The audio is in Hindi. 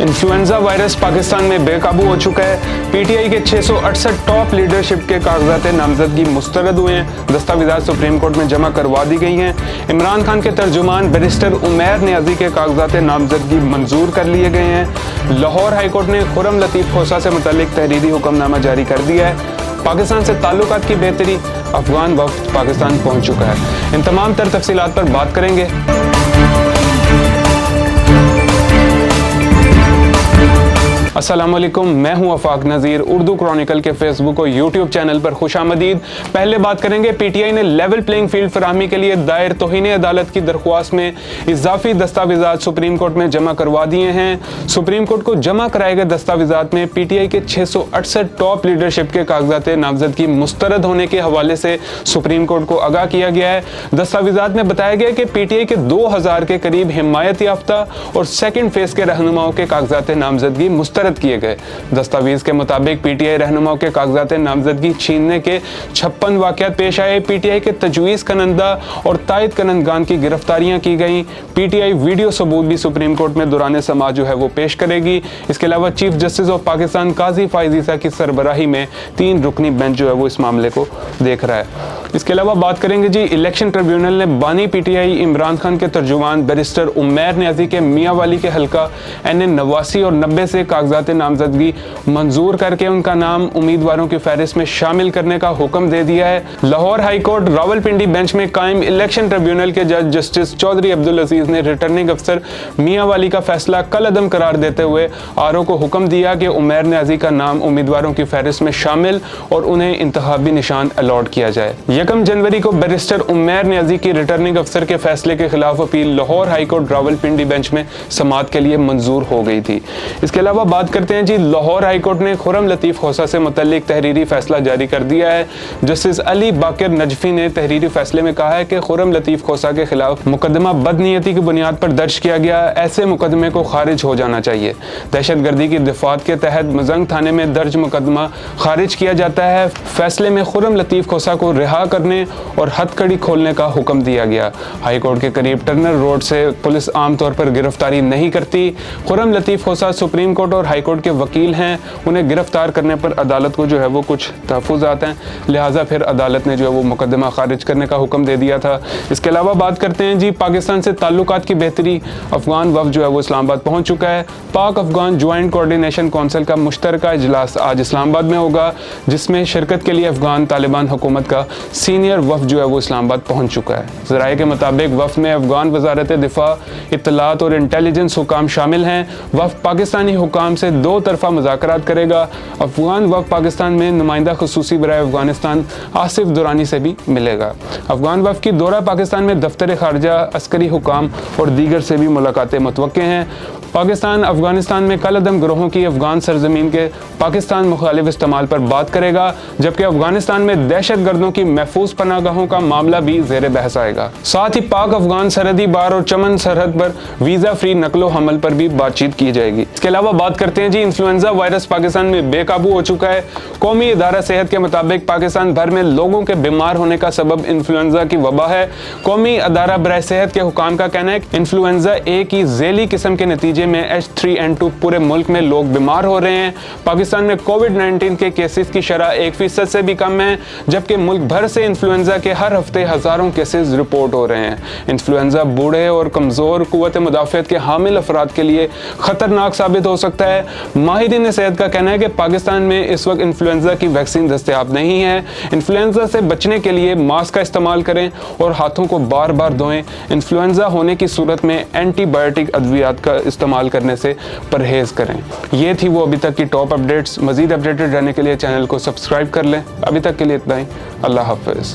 इन्फ्लुएंजा वायरस पाकिस्तान में बेकाबू हो चुका है। पीटीआई के 668 टॉप लीडरशिप के कागजात नामजदगी मुस्तरद हुए हैं। दस्तावेज़ात सुप्रीम कोर्ट में जमा करवा दी गई हैं। इमरान खान के तर्जुमान बैरिस्टर उमैर नियाज़ी के कागजात नामजदगी मंजूर कर लिए गए हैं। लाहौर हाईकोर्ट ने खुर्रम लतीफ़ खोसा से मुतल्लिक तहरीरी हुक्मनामा जारी कर दिया है। पाकिस्तान से ताल्लुकात की बेहतरी, अफगान वफ्द पाकिस्तान पहुंच चुका है। इन तमाम तर तफसीलात पर बात करेंगे। अस्सलाम वालेकुम, मैं हूं आफाक नज़ीर। उर्दू क्रॉनिकल के फेसबुक और यूट्यूब चैनल पर खुशामदीद। पहले बात करेंगे, पीटीआई ने लेवल प्लेइंग फील्ड फराहमी के लिए दायर तौहीन अदालत की दरख्वास्त में इजाफी दस्तावेज़ात सुप्रीम कोर्ट में जमा करवा दिए हैं। सुप्रीम कोर्ट को जमा कराए गए दस्तावेज़ात में पीटीआई के 668 टॉप लीडरशिप के कागजात नामजदगी मुस्तरद होने के हवाले से सुप्रीम कोर्ट को आगाह किया गया है। दस्तावेज़ात में बताया गया कि पीटीआई के 2000 के करीब हिमायत याफ्ता और सेकेंड फेज के रहनुमाओं के कागजात नामजदगी मुस्तरद किए गए। दस्तावेज के मुताबिक पीटीआई रहनुमाओं के कागजात नामजदगी छीनने के 56 वाकयात पेश आए। पीटीआई के तजवीज़ कनंदा और तायद कनंदगान की गिरफ्तारियां की गई। पीटीआई वीडियो सबूत भी सुप्रीम कोर्ट में दौरान समाअत जो है वो पेश करेगी। इसके अलावा चीफ जस्टिस ऑफ पाकिस्तान काजी फाइज ईसा की सरबराही में 3 रुकनी बेंच जो है वो इस मामले को देख रहा है। इसके अलावा बात करेंगे जी, इलेक्शन ट्रिब्यूनल ने बानी पीटीआई इमरान खान के तर्जुमान बैरिस्टर उमैर नियाज़ी के मियांवाली के हल्का NA 89 और 90 से कागजात नामजदगी मंजूर करके उनका नाम उम्मीदवारों की फहरिस्त में शामिल करने का हुक्म दे दिया है। लाहौर हाईकोर्ट रावलपिंडी बेंच में कायम इलेक्शन ट्रिब्यूनल के जज जस्टिस चौधरी अब्दुल अजीज ने रिटर्निंग अफसर मियांवाली का फैसला कल अदम करार देते हुए RO को हुक्म दिया कि उमैर नियाज़ी का नाम उम्मीदवारों की फहरिस्त में शामिल और उन्हें इंतखाबी निशान अलॉट किया जाए। 1 जनवरी को बैरिस्टर उमैर नियाज़ी की रिटर्निंग अफसर के फैसले के खिलाफ appeal Lahore high court Rawalpindi bench में समाअत के लिए मंजूर हो गई थी। इसके अलावा बात करते हैं जी, लाहौर हाईकोर्ट ने खुर्रम लतीफ़ खोसा से मुतल्लिक तहरीरी फैसला जारी कर दिया है। जस्टिस अली बाकिर नजफी ने तहरीरी फैसले में कहा है कि खुर्रम लतीफ़ खोसा के खिलाफ मुकदमा बदनीयती की बुनियाद पर दर्ज किया गया, ऐसे मुकदमे को खारिज हो जाना चाहिए। दहशतगर्दी की दिफात के तहत मजंग थाने में दर्ज मुकदमा खारिज किया जाता है। फैसले में खुर्रम लतीफ़ खोसा को रिहा करने और हथकड़ी खोलने का हुक्म दिया गया। हाईकोर्ट के करीब टर्नर रोड से पुलिस आमतौर पर गिरफ्तारी नहीं करती। खुर्रम लतीफ़ खोसा सुप्रीम कोर्ट और हाईकोर्ट के वकील हैं, उन्हें गिरफ्तार करने पर अदालत को जो है वो कुछ तहफ़्फ़ुज़ात हैं, लिहाजा फिर अदालत ने जो है वो मुकदमा खारिज करने का हुक्म दे दिया था। इसके अलावा बात करते हैं जी, पाकिस्तान से ताल्लुकात की बेहतरी, अफगान वफ्द जो है वो इस्लामाबाद पहुँच चुका है। पाक अफगान ज्वाइंट कोऑर्डिनेशन काउंसिल का मुश्तरका इजलास आज इस्लामाबाद में होगा, जिसमें शिरकत के लिए अफगान तालिबान हुकूमत का सीनियर वफ्द जो है वो इस्लामाबाद पहुँच चुका है। ज़राए के मुताबिक वफ्द में अफगान वज़ारत दिफा, इत्तलात और इंटेलिजेंस हुकाम शामिल हैं। वफ्द पाकिस्तानी हुकाम से 2 तरफ़ा मुज़ाकरात करेगा। अफगान वफ्द पाकिस्तान में नुमाइंदा ख़ुसूसी बराए अफगानिस्तान आसिफ दुरानी से भी मिलेगा। अफगान वफ्द की दौरा पाकिस्तान में दफ्तर ख़ारजा, अस्करी हुकाम और दीगर से भी मुलाकातें मुतवक्के हैं। पाकिस्तान अफगानिस्तान में कल अदम ग्रोहों की अफगान सरजमीन के पाकिस्तान मुखालिफ इस्तेमाल पर बात करेगा, जबकि अफगानिस्तान में दहशत गर्दों की महफूज पनागाहों का मामला भी ज़ेर बहस आएगा। साथ ही पाक अफगान सरहदी बार और चमन सरहद पर वीज़ा फ्री नकलो हमल पर भी बातचीत की जाएगी। इसके अलावा बात करते हैं जी, इन्फ्लुएंजा वायरस पाकिस्तान में बेकाबू हो चुका है। कौमी इदारा सेहत के मुताबिक पाकिस्तान भर में लोगों के बीमार होने का सबब इन्फ्लुएंजा की वबा है। कौमी अदारा बराए सेहत के हुकाम का कहना है कि इन्फ्लुएंजा A की ज़ैली किस्म के नतीजे में H3N2 पूरे मुल्क में लोग बीमार हो रहे हैं। पाकिस्तान में कोविड-19 के केसेस की शरह 1% से भी कम है, जबकि मुल्क भर से इन्फ्लुएंजा के हर हफ्ते हज़ारों केसेस रिपोर्ट हो रहे हैं। इन्फ्लुएंजा बूढ़े और कमज़ोर कुव्वत मुदाफ़ियत के हामिल अफराद के लिए ख़तरनाक साबित हो सकता है। माहिरीन सेहत का कहना है कि पाकिस्तान में इस वक्त इन्फ्लुएंजा की वैक्सीन दस्तयाब नहीं है। इन्फ्लुएंजा से बचने के लिए मास्क का इस्तेमाल करें और हाथों को बार बार धोएं। इन्फ्लुएंजा होने की सूरत में एंटीबायोटिक अद्वियात का इस्तेमाल करने से परहेज़ करें। ये थी वो अभी तक की टॉप अपडेट्स। मज़ीद अपडेटेड रहने के लिए चैनल को सब्सक्राइब कर लें। अभी तक के लिए इतना ही। अल्लाह हाफ़िज़।